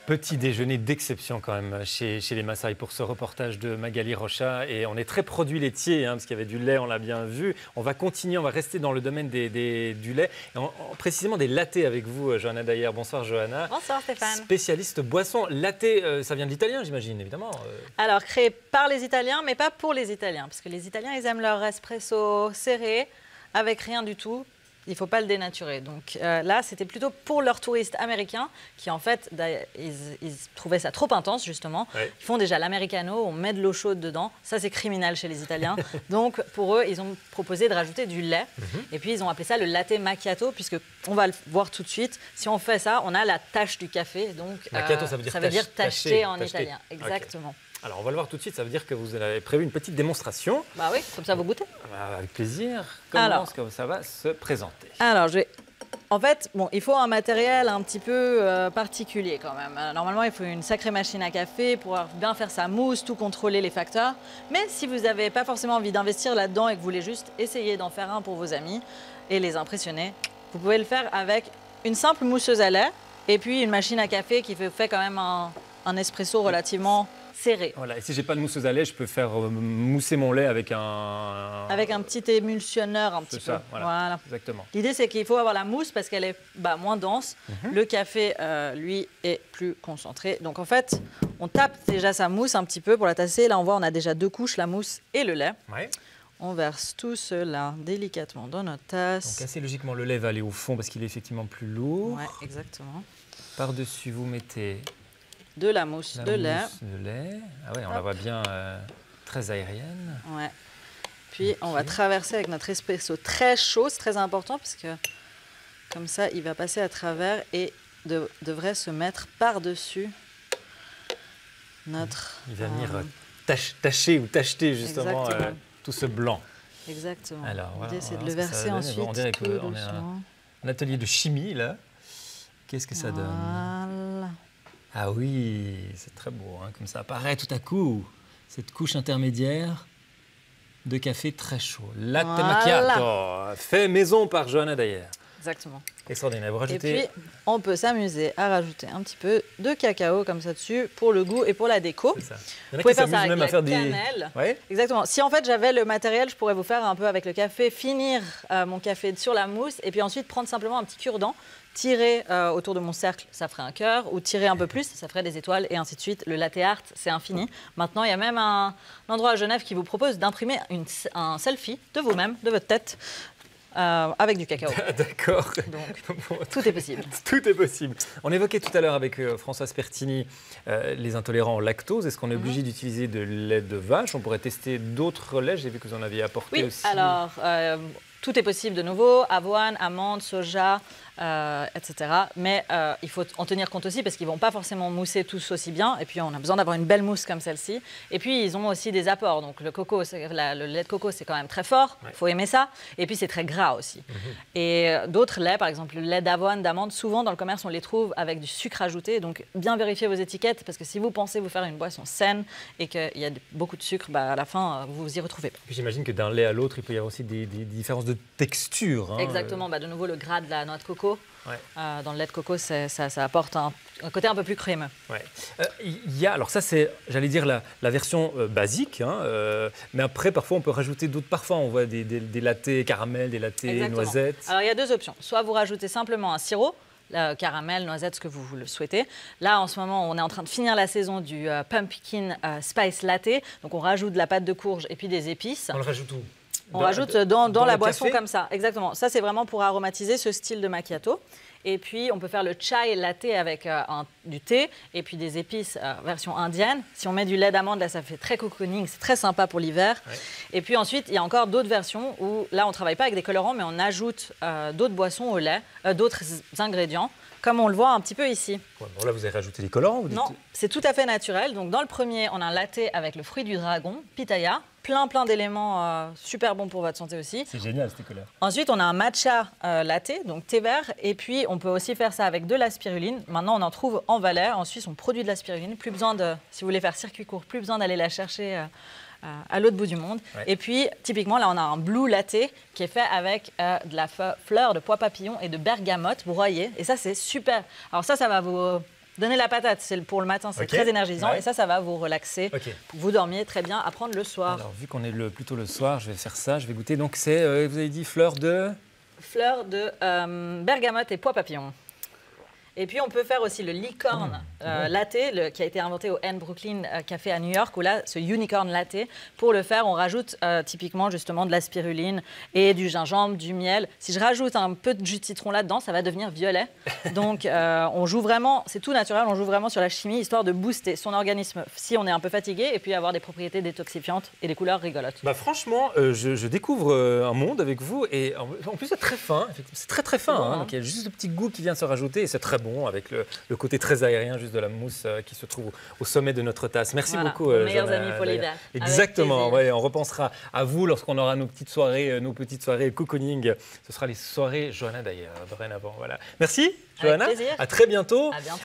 Petit déjeuner d'exception quand même chez les Maasai pour ce reportage de Magali Rocha. Et on est très produits laitiers, parce qu'il y avait du lait, on l'a bien vu. On va continuer, on va rester dans le domaine du lait, et précisément des lattés avec vous, Johanna Dayer. Bonsoir Johanna. Bonsoir Stéphane. Spécialiste boisson. Latte, ça vient de l'italien j'imagine, évidemment. Alors créé par les Italiens, mais pas pour les Italiens. Parce que les Italiens, ils aiment leur espresso serré, avec rien du tout. Il ne faut pas le dénaturer. Donc là, c'était plutôt pour leurs touristes américains qui, en fait, ils trouvaient ça trop intense, justement. Ouais. Ils font déjà l'americano, on met de l'eau chaude dedans. Ça, c'est criminel chez les Italiens. Donc, pour eux, ils ont proposé de rajouter du lait. Et puis, ils ont appelé ça le latte macchiato, puisque on va le voir tout de suite. Si on fait ça, on a la tache du café. Donc, macchiato, ça veut dire tacheté en italien. Exactement. Okay. Alors, on va le voir tout de suite. Ça veut dire que vous avez prévu une petite démonstration. Bah oui, comme ça, vous goûtez. Avec plaisir. Comment est-ce que ça va se présenter? Alors, en fait, bon, il faut un matériel un petit peu particulier quand même. Normalement, il faut une sacrée machine à café pour bien faire sa mousse, tout contrôler les facteurs. Mais si vous n'avez pas forcément envie d'investir là-dedans et que vous voulez juste essayer d'en faire un pour vos amis et les impressionner, vous pouvez le faire avec une simple mousseuse à lait et puis une machine à café qui fait quand même un espresso relativement serré. Voilà. Et si j'ai pas de mousseuse à lait, je peux faire mousser mon lait avec un petit émulsionneur un petit peu. Voilà. Exactement. L'idée, c'est qu'il faut avoir la mousse parce qu'elle est moins dense. Le café, lui, est plus concentré. Donc, en fait, on tape déjà sa mousse un petit peu pour la tasser. Là, on voit, on a déjà 2 couches, la mousse et le lait. Ouais. On verse tout cela délicatement dans notre tasse. Donc, assez logiquement, le lait va aller au fond parce qu'il est effectivement plus lourd. Oui, exactement. Par-dessus, vous mettez de la mousse de lait. Ah ouais, on la voit bien très aérienne. Ouais. Puis on va traverser avec notre espresso très chaud, c'est très important parce que comme ça, il va passer à travers et devrait se mettre par-dessus notre... Il va venir tacher ou tacheter justement tout ce blanc. Exactement. Alors, l'idée, c'est de le verser ensuite. On dirait qu'on est un atelier de chimie là. Qu'est-ce que ça donne? Ah oui, c'est très beau, comme ça apparaît tout à coup, cette couche intermédiaire de café très chaud. Latte macchiato, fait maison par Johanna Dayer. Exactement. Extraordinaire. Vous rajoutez... Et puis, on peut s'amuser à rajouter un petit peu de cacao comme ça dessus pour le goût et pour la déco. C'est ça. Vous pouvez faire ça avec la cannelle. Ouais. Exactement. Si en fait j'avais le matériel, je pourrais vous faire un peu avec le café, finir mon café sur la mousse et puis ensuite prendre simplement un petit cure-dent, tirer autour de mon cercle, ça ferait un cœur, ou tirer un peu plus, ça ferait des étoiles et ainsi de suite. Le latte art, c'est infini. Maintenant, il y a même un endroit à Genève qui vous propose d'imprimer un selfie de vous-même, de votre tête. Avec du cacao. D'accord. Donc, tout est possible. Tout est possible. On évoquait tout à l'heure avec Françoise Pertini les intolérants au lactose. Est-ce qu'on est obligé d'utiliser de lait de vache? On pourrait tester d'autres laits. J'ai vu que vous en aviez apporté aussi. Oui, alors, tout est possible de nouveau. Avoine, amande, soja, etc. Mais il faut en tenir compte aussi parce qu'ils ne vont pas forcément mousser tous aussi bien. Et puis, on a besoin d'avoir une belle mousse comme celle-ci. Et puis, ils ont aussi des apports. Donc, le lait de coco, c'est quand même très fort. Il faut aimer ça. Et puis, c'est très gras aussi. Et d'autres laits, par exemple, le lait d'avoine, d'amande, souvent dans le commerce, on les trouve avec du sucre ajouté. Donc, bien vérifier vos étiquettes parce que si vous pensez vous faire une boisson saine et qu'il y a beaucoup de sucre, à la fin, vous vous y retrouvez pas. J'imagine que d'un lait à l'autre, il peut y avoir aussi des différences de texture. Exactement. De nouveau, le gras de la noix de coco. Dans le lait de coco, ça apporte un côté un peu plus crémeux. Il y a, alors ça c'est, j'allais dire, la version basique, mais après parfois on peut rajouter d'autres parfums. On voit des lattés caramel, des lattés noisettes. Alors il y a 2 options. Soit vous rajoutez simplement un sirop, caramel, noisette, ce que vous le souhaitez. Là, en ce moment, on est en train de finir la saison du pumpkin spice latte. Donc on rajoute de la pâte de courge et puis des épices. On le rajoute où? On rajoute dans la boisson comme ça, exactement. Ça, c'est vraiment pour aromatiser ce style de macchiato. Et puis, on peut faire le chai latte avec du thé et puis des épices version indienne. Si on met du lait d'amande, là, ça fait très cocooning, c'est très sympa pour l'hiver. Et puis ensuite, il y a encore d'autres versions où, là, on ne travaille pas avec des colorants, mais on ajoute d'autres boissons au lait, d'autres ingrédients, comme on le voit un petit peu ici. Bon, là, vous avez rajouté des colorants? Non, c'est tout à fait naturel. Donc, dans le premier, on a un latte avec le fruit du dragon, pitaya. Plein d'éléments super bons pour votre santé aussi. C'est génial, ces couleurs. Ensuite, on a un matcha latte, donc thé vert. Et puis, on peut aussi faire ça avec de la spiruline. Maintenant, on en trouve en Valais. En Suisse, on produit de la spiruline. Plus besoin si vous voulez faire circuit court, plus besoin d'aller la chercher à l'autre bout du monde. Et puis, typiquement, là, on a un blue latte qui est fait avec de la fleur de pois papillon et de bergamote broyée. Et ça, c'est super. Alors ça va vous Donnez la patate, c'est pour le matin, c'est très énergisant. Et ça va vous relaxer. Vous dormiez très bien à prendre le soir. Alors, vu qu'on est plutôt le soir, je vais faire ça, je vais goûter. Donc, c'est, vous avez dit, fleur de bergamote et pois papillon. Et puis, on peut faire aussi le licorne latte, qui a été inventé au N Brooklyn Café à New York, où là, ce unicorn latte, pour le faire, on rajoute typiquement justement de la spiruline et du gingembre, du miel. Si je rajoute un peu de jus de citron là-dedans, ça va devenir violet. Donc, on joue vraiment, c'est tout naturel, on joue vraiment sur la chimie, histoire de booster son organisme si on est un peu fatigué, et puis avoir des propriétés détoxifiantes et des couleurs rigolotes. Bah franchement, je découvre un monde avec vous, et en plus, c'est très fin, c'est très fin. Bon, hein. Donc, il y a juste le petit goût qui vient se rajouter, et c'est très bon, avec le côté très aérien juste de la mousse qui se trouve au sommet de notre tasse. Merci beaucoup, Vos meilleurs amis Polida. Exactement, on repensera à vous lorsqu'on aura nos petites soirées cocooning. Ce sera les soirées Johanna d'ailleurs, dorénavant. Voilà. Merci Johanna, à très bientôt. À bientôt.